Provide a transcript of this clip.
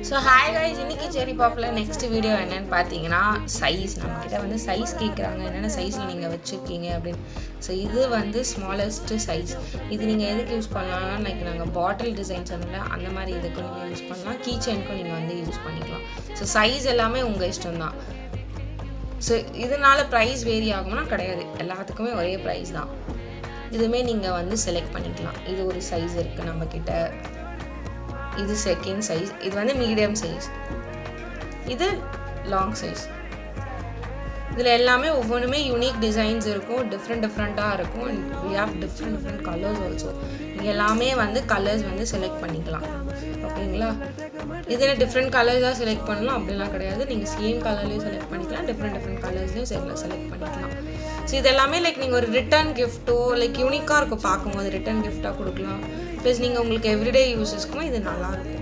So hi guys, இன்னைக்கு செரி பாப்பில் next video என்னென்னு பார்த்தீங்கன்னா சைஸ். நம்மக்கிட்ட வந்து சைஸ் கேட்குறாங்க, என்னென்ன சைஸில் நீங்கள் வச்சுருக்கீங்க அப்படின்னு. ஸோ இது வந்து ஸ்மாலஸ்ட்டு சைஸ். இது நீங்கள் எதுக்கு யூஸ் பண்ணலாம்னா, லைக் நாங்கள் பாட்டில் டிசைன்ஸ் அந்த மாதிரி இதுக்கும் நீங்கள் யூஸ் பண்ணலாம், கீ செயினுக்கும் நீங்கள் வந்து யூஸ் பண்ணிக்கலாம். ஸோ சைஸ் எல்லாமே உங்கள் இஷ்டம் தான். ஸோ இதனால் ப்ரைஸ் வேரி ஆகும்னா கிடையாது, எல்லாத்துக்குமே ஒரே ப்ரைஸ் தான். இதுவுமே நீங்கள் வந்து செலக்ட் பண்ணிக்கலாம். இது ஒரு சைஸ் இருக்குது நம்மக்கிட்ட, இது செகண்ட் சைஸ், இது வந்து மீடியம் சைஸ், இது லாங் சைஸ். இதில் எல்லாமே ஒவ்வொன்றுமே யூனிக் டிசைன்ஸ் இருக்கும், டிஃப்ரெண்ட்டாக இருக்கும். We have different colours also. நீங்கள் எல்லாமே வந்து கலர்ஸ் வந்து செலக்ட் பண்ணிக்கலாம், ஓகேங்களா? இதில் டிஃப்ரெண்ட் கலர்ஸாக செலக்ட் பண்ணலாம் அப்படிலாம் கிடையாது. நீங்கள் சேம் கலர்லேயும் செலக்ட் பண்ணிக்கலாம், டிஃப்ரெண்ட் கலர்ஸ்லையும் செலக்ட் பண்ணிக்கலாம். ஸோ இது எல்லாமே லைக் நீங்கள் ஒரு ரிட்டர்ன் கிஃப்ட்டோ லைக் யூனிக்காக இருக்கும் பார்க்கும்போது, ரிட்டர்ன் கிஃப்டாக கொடுக்கலாம். ப்ளஸ் நீங்கள் உங்களுக்கு எவ்ரிடே யூஸஸ்க்கும் இது நல்லாயிருக்கும்.